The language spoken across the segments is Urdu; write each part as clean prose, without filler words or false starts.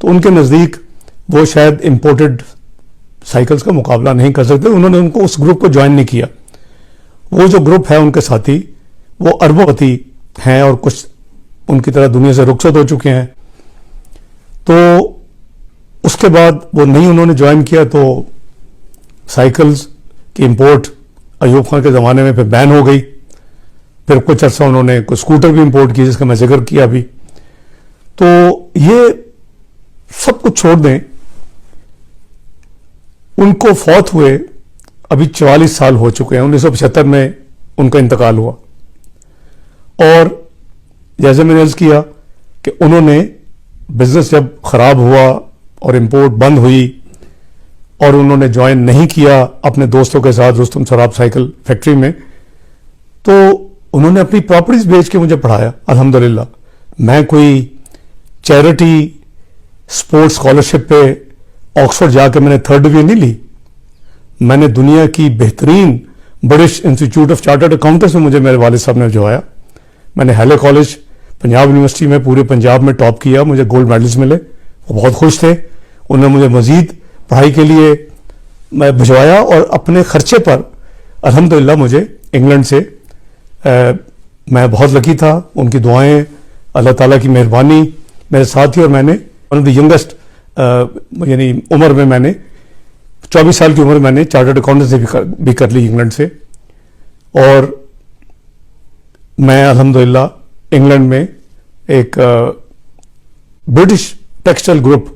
تو ان کے نزدیک وہ شاید امپورٹڈ سائیکلز کا مقابلہ نہیں کر سکتے. انہوں نے ان کو اس گروپ کو جوائن نہیں کیا. وہ جو گروپ ہے ان کے ساتھی وہ اربوں پتی ہیں اور کچھ ان کی طرح دنیا سے رخصت ہو چکے ہیں. تو اس کے بعد وہ نہیں انہوں نے جوائن کیا، تو سائیکلز کی امپورٹ ایوب خان کے زمانے میں پھر بین ہو گئی. پھر کچھ عرصہ انہوں نے کوئی اسکوٹر بھی امپورٹ کی جس کا میں ذکر کیا ابھی. تو یہ سب کچھ چھوڑ دیں، ان کو فوت ہوئے ابھی 44 سال ہو چکے ہیں. 1975 میں ان کا انتقال ہوا. اور جیسے میں نے عرض کیا کہ انہوں نے بزنس جب خراب ہوا اور امپورٹ بند ہوئی اور انہوں نے جوائن نہیں کیا اپنے دوستوں کے ساتھ رستم سراب سائیکل فیکٹری میں، تو انہوں نے اپنی پراپرٹیز بیچ کے مجھے پڑھایا. الحمدللہ میں کوئی چیریٹی سپورٹ اسکالرشپ پہ آکسفورڈ جا کے میں نے 3rd ڈویژن نہیں لی. میں نے دنیا کی بہترین British institute of chartered accountants میں مجھے میرے والد صاحب نے بھجوایا. میں نے ہیلے کالج پنجاب یونیورسٹی میں پورے پنجاب میں ٹاپ کیا، مجھے گولڈ میڈلز ملے. وہ بہت خوش تھے. انہوں نے مجھے مزید پڑھائی کے لیے میں بھجوایا اور اپنے خرچے پر الحمدللہ مجھے انگلینڈ سے میں بہت لکی تھا. ان کی دعائیں، اللہ تعالیٰ کی مہربانی میرے ساتھ تھی. اور میں نے ون آف دی ینگسٹ یعنی عمر میں نے 24 سال کی عمر میں نے چارٹرڈ اکاؤنٹنسی بھی کر لی انگلینڈ سے. اور میں الحمدللہ انگلینڈ میں ایک برٹش ٹیکسٹائل گروپ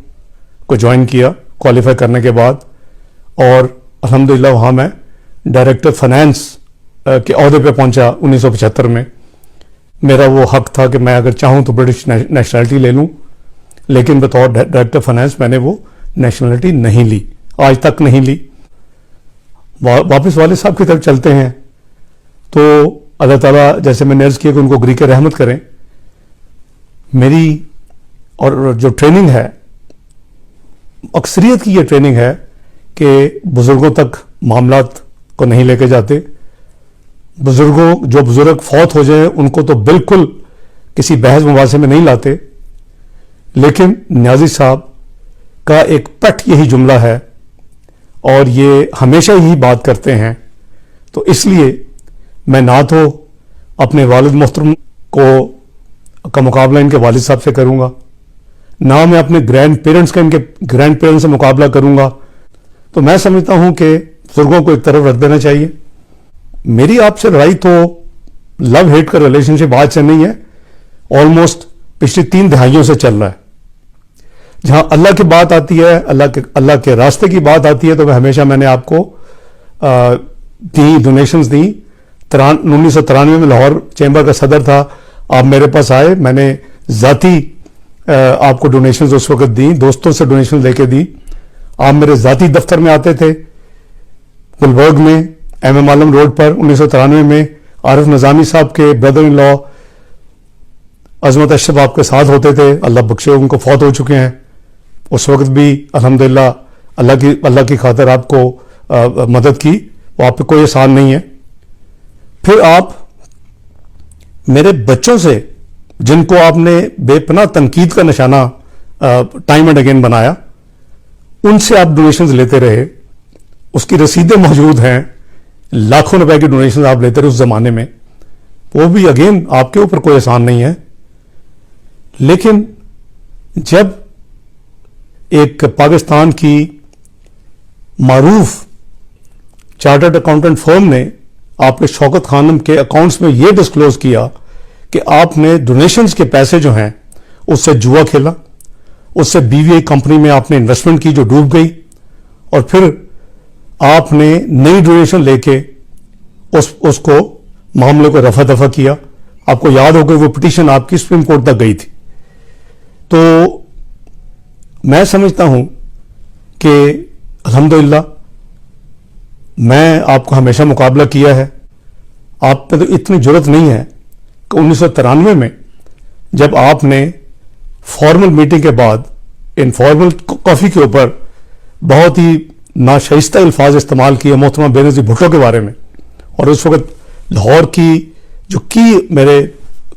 کو جوائن کیا کوالیفائی کرنے کے بعد. اور الحمدللہ وہاں میں ڈائریکٹر فائنانس کے عہدے پہ پہنچا 1975 میں. میرا وہ حق تھا کہ میں اگر چاہوں تو برٹش نیشنلٹی لے لوں، لیکن بطور ڈائریکٹر فائنانس میں نے وہ نیشنلٹی نہیں لی، آج تک نہیں لی. واپس والد صاحب کی طرف چلتے ہیں. تو اللہ تعالیٰ جیسے میں نے عرض کیا کہ ان کو گری کے رحمت کریں. میری اور جو ٹریننگ ہے، اکثریت کی یہ ٹریننگ ہے کہ بزرگوں تک معاملات کو نہیں لے کے جاتے. جو بزرگ فوت ہو جائیں ان کو تو بالکل کسی بحث مباحثے میں نہیں لاتے. لیکن نیازی صاحب کا ایک پٹ یہی جملہ ہے اور یہ ہمیشہ یہی بات کرتے ہیں. تو اس لیے میں نہ تو اپنے والد محترم کا مقابلہ ان کے والد صاحب سے کروں گا، نہ میں اپنے گرینڈ پیرنٹس کا ان کے گرینڈ پیرنٹس سے مقابلہ کروں گا. تو میں سمجھتا ہوں کہ بزرگوں کو ایک طرف رکھ دینا چاہیے. میری آپ سے لڑائی تو لو ہیٹ کا ریلیشن شپ آج سے نہیں ہے، آلموسٹ پچھلی 3 دہائیوں سے چل رہا ہے. جہاں اللہ کی بات آتی ہے، اللہ کے راستے کی بات آتی ہے، تو میں نے آپ کو ڈونیشنز دی. 1993 میں لاہور چیمبر کا صدر تھا، آپ میرے پاس آئے، میں نے ذاتی آپ کو ڈونیشنز اس وقت دی، دوستوں سے ڈونیشن لے کے دی. آپ میرے ذاتی دفتر میں آتے تھے گلبرگ میں ایم عالم روڈ پر. 1993 میں عارف نظامی صاحب کے بردر ان لا عظمت اشرف آپ کے ساتھ ہوتے تھے، اللہ بخشے ان کو فوت ہو چکے ہیں. اس وقت بھی الحمدللہ اللہ کی خاطر آپ کو مدد کی، وہ آپ پہ کوئی احسان نہیں ہے. پھر آپ میرے بچوں سے جن کو آپ نے بے پناہ تنقید کا نشانہ ٹائم اینڈ اگین بنایا، ان سے آپ ڈونیشنز لیتے رہے. اس کی رسیدیں موجود ہیں، لاکھوں روپے کی ڈونیشنز آپ لیتے رہے اس زمانے میں. وہ بھی اگین آپ کے اوپر کوئی احسان نہیں ہے. لیکن جب ایک پاکستان کی معروف چارٹرڈ اکاؤنٹنٹ فرم نے آپ کے شوکت خانم کے اکاؤنٹس میں یہ ڈسکلوز کیا کہ آپ نے ڈونیشنز کے پیسے جو ہیں اس سے جوا کھیلا، اس سے بی وی آئی کمپنی میں آپ نے انویسٹمنٹ کی جو ڈوب گئی، اور پھر آپ نے نئی ڈونیشن لے کے اس کو معاملے کو رفع دفع کیا. آپ کو یاد ہوگا وہ پٹیشن آپ کی سپریم کورٹ تک گئی تھی. تو میں سمجھتا ہوں کہ الحمدللہ میں آپ کو ہمیشہ مقابلہ کیا ہے. آپ پہ تو اتنی جرت نہیں ہے کہ 1993 میں جب آپ نے فارمل میٹنگ کے بعد انفارمل کافی کے اوپر بہت ہی ناشائستہ الفاظ استعمال کیے محترمہ بے نظیر بھٹو کے بارے میں، اور اس وقت لاہور کی جو میرے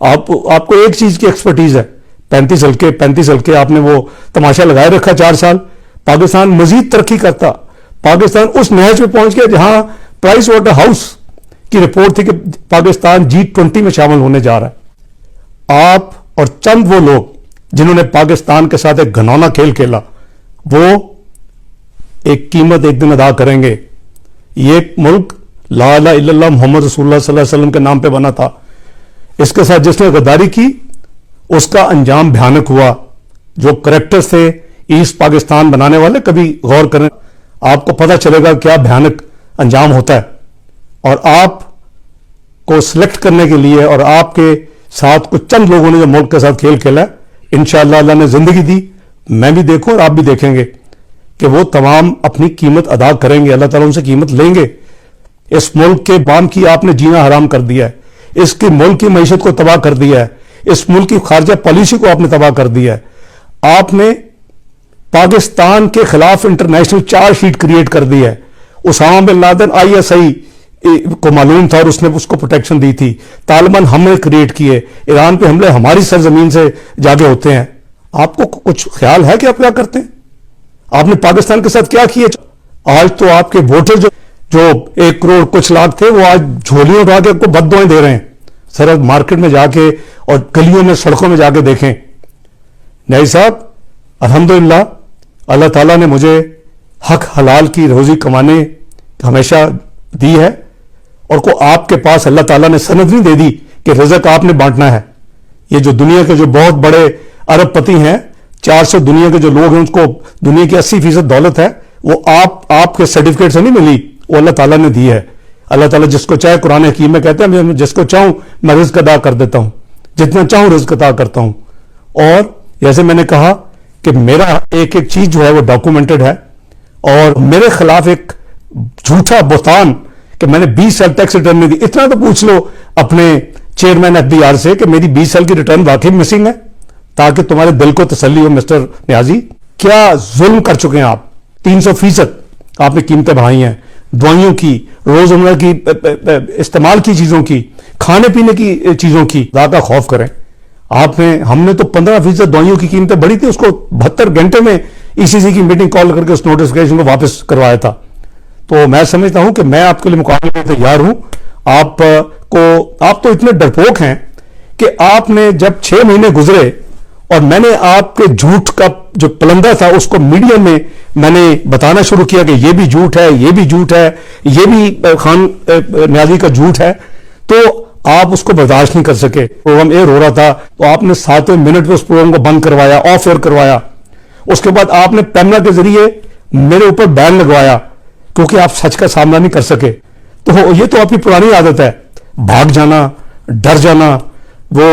آپ کو ایک چیز کی ایکسپرٹیز ہے، 35 ہلکے آپ نے وہ تماشا لگائے رکھا 4 سال. پاکستان مزید ترقی کرتا، پاکستان اس نہج پہ پہنچ گیا جہاں پرائس واٹر ہاؤس کی رپورٹ تھی کہ پاکستان G20 میں شامل ہونے جا رہا ہے. آپ اور چند وہ لوگ جنہوں نے پاکستان کے ساتھ ایک گھنونا کھیل کھیلا، وہ ایک قیمت ایک دن ادا کریں گے. یہ ملک لا الہ الا اللہ محمد رسول اللہ صلی اللہ علیہ وسلم کے نام پہ بنا تھا. اس کے ساتھ جس نے غداری کی اس کا انجام بھیانک ہوا. جو کریکٹرز تھے ایسٹ پاکستان بنانے والے، کبھی غور کریں، آپ کو پتہ چلے گا کیا بھیانک انجام ہوتا ہے. اور آپ کو سلیکٹ کرنے کے لیے اور آپ کے ساتھ کچھ چند لوگوں نے جو ملک کے ساتھ کھیل کھیلا ہے، انشاءاللہ اللہ نے زندگی دی، میں بھی دیکھوں اور آپ بھی دیکھیں گے کہ وہ تمام اپنی قیمت ادا کریں گے. اللہ تعالیٰ ان سے قیمت لیں گے. اس ملک کے عوام کی آپ نے جینا حرام کر دیا ہے، اس کی ملک کی معیشت کو تباہ کر دیا ہے، اس ملک کی خارجہ پالیسی کو آپ نے تباہ کر دیا ہے. آپ نے پاکستان کے خلاف انٹرنیشنل چارج شیٹ کریٹ کر دی ہے. اسامہ بن لادن ISI کو معلوم تھا اور اس نے اس کو پروٹیکشن دی تھی. طالبان ہم نے کریٹ کیے. ایران پہ حملے ہماری سرزمین سے جاگے ہوتے ہیں. آپ کو کچھ خیال ہے کہ آپ کیا کرتے ہیں؟ آپ نے پاکستان کے ساتھ کیا کیے؟ آج تو آپ کے ووٹر جو 1 کروڑ کچھ لاکھ تھے، وہ آج جھولیوں اٹھا کے آپ کو بد دعائیں دے رہے ہیں. سر مارکیٹ میں جا کے اور گلیوں میں سڑکوں میں جا کے دیکھیں. نیازی صاحب، الحمدللہ اللہ تعالیٰ نے مجھے حق حلال کی روزی کمانے ہمیشہ دی ہے، اور کو آپ کے پاس اللہ تعالیٰ نے سند نہیں دے دی کہ رزق آپ نے بانٹنا ہے. یہ جو دنیا کے جو بہت بڑے ارب پتی ہیں، 400 دنیا کے جو لوگ ہیں، اس کو دنیا کی 80% دولت ہے، وہ آپ کے سرٹیفکیٹ سے نہیں ملی، وہ اللہ تعالیٰ نے دی ہے. اللہ تعالیٰ جس کو چاہے قرآن حکیم میں کہتے ہیں جس کو چاہوں میں رزق ادا کر دیتا ہوں، جتنا چاہوں رزق ادا کرتا ہوں. اور جیسے میں نے کہا کہ میرا ایک چیز جو ہے وہ ڈاکومنٹڈ ہے، اور میرے خلاف ایک جھوٹا بہتان کہ میں نے 20 سال ٹیکس ریٹرن نہیں دی. اتنا تو پوچھ لو اپنے چیئرمین FBR سے کہ میری 20 سال کی ریٹرن واقعی مسنگ ہے، تاکہ تمہارے دل کو تسلی ہو. مسٹر نیازی، کیا ظلم کر چکے ہیں آپ. 300% آپ نے قیمتیں بڑھائی ہیں، دوائیوں کی، روزمرہ کی استعمال کی چیزوں کی، کھانے پینے کی چیزوں کی. خدا کا خوف کریں. ہم نے تو 15% دوائیوں کی قیمتیں بڑھی تھی، اس کو 72 گھنٹے میں ECC کی میٹنگ کال کر کے اس نوٹیفکیشن کو واپس کروایا تھا. تو میں سمجھتا ہوں کہ میں آپ کے لیے مقابلے میں تیار ہوں. آپ تو اتنے ڈرپوک ہیں کہ آپ نے جب 6 مہینے گزرے اور میں نے آپ کے جھوٹ کا جو پلندہ تھا اس کو میڈیا میں نے بتانا شروع کیا کہ یہ بھی جھوٹ ہے، یہ بھی جھوٹ ہے، یہ بھی خان نیازی کا جھوٹ ہے، تو آپ اس کو برداشت نہیں کر سکے. پروگرام ایئر ہو رہا تھا تو آپ نے 7ویں منٹ پہ اس پروگرام کو بند کروایا، آف ایئر کروایا. اس کے بعد آپ نے پیملا کے ذریعے میرے اوپر بین لگوایا کیونکہ آپ سچ کا سامنا نہیں کر سکے. تو یہ تو آپ کی پرانی عادت ہے، بھاگ جانا، ڈر جانا. وہ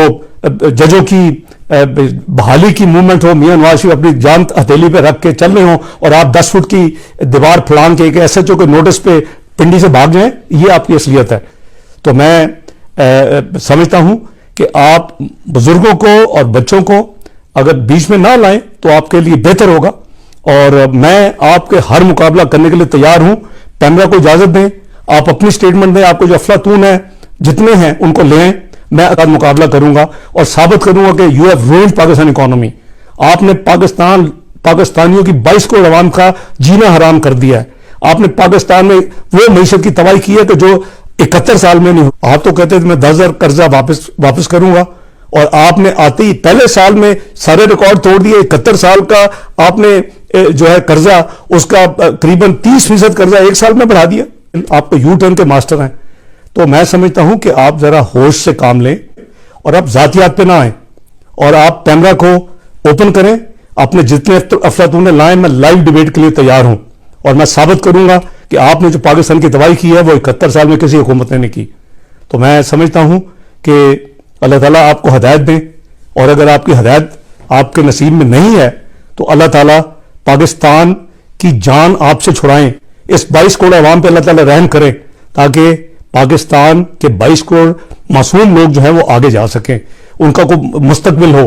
ججوں کی بحالی کی موومنٹ ہو، میاں نواز شریف اپنی جان ہتھیلی پہ رکھ کے چل رہے ہوں اور آپ 10 فٹ کی دیوار پھلانگ کے ایک SHO کے نوٹس پہ پنڈی سے بھاگ جائیں، یہ آپ کی اصلیت ہے. تو میں سمجھتا ہوں کہ آپ بزرگوں کو اور بچوں کو اگر بیچ میں نہ لائیں تو آپ کے لیے بہتر ہوگا. اور میں آپ کے ہر مقابلہ کرنے کے لیے تیار ہوں. پیمرا کو اجازت دیں، آپ اپنی سٹیٹمنٹ دیں، آپ کو جو افلاطون ہیں جتنے ہیں ان کو لیں، میں مقابلہ کروں گا اور ثابت کروں گا کہ you have round Pakistan economy. آپ نے پاکستانیوں کی 22 کروڑ عوام کا جینا حرام کر دیا ہے. آپ نے پاکستان میں وہ معیشت کی تباہی کی ہے کہ جو 71 سال میں نہیں ہو. آپ تو کہتے تھے میں 10,000 قرضہ واپس کروں گا، اور آپ نے آتے ہی پہلے سال میں سارے ریکارڈ توڑ دیے. 71 سال کا آپ نے جو ہے قرضہ، اس کا قریباً 30% قرضہ 1 سال میں بڑھا دیا. آپ تو یو ٹرن کے ماسٹر ہیں. تو میں سمجھتا ہوں کہ آپ ذرا ہوش سے کام لیں اور آپ ذاتیات پہ نہ آئیں، اور آپ پیمرا کو اوپن کریں. اپنے جتنے افلاطون لائیں، میں لائیو ڈیبیٹ کے لیے تیار ہوں، اور میں ثابت کروں گا کہ آپ نے جو پاکستان کی تباہی کی ہے وہ 71 سال میں کسی حکومت نے نہیں کی. تو میں سمجھتا ہوں کہ اللہ تعالیٰ آپ کو ہدایت دیں، اور اگر آپ کی ہدایت آپ کے نصیب میں نہیں ہے تو اللہ تعالیٰ پاکستان کی جان آپ سے چھڑائیں. اس 22 کروڑ عوام پہ اللہ تعالیٰ رحم کریں تاکہ پاکستان کے 22 کروڑ معصوم لوگ جو ہیں وہ آگے جا سکیں، ان کا کوئی مستقبل ہو.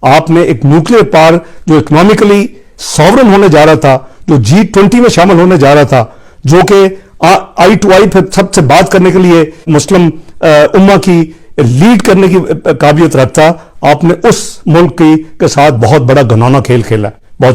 آپ نے ایک نیوکلیر پاور جو اکنامکلی ساورن ہونے جا رہا تھا، جو G20 میں شامل ہونے جا رہا تھا، جو کہ آئی ٹو آئی پہ سب سے بات کرنے کے لیے مسلم امہ کی لیڈ کرنے کی قابلیت رکھتا، آپ نے اس ملک کے ساتھ بہت بڑا گھناؤنا کھیل کھیلا ہے۔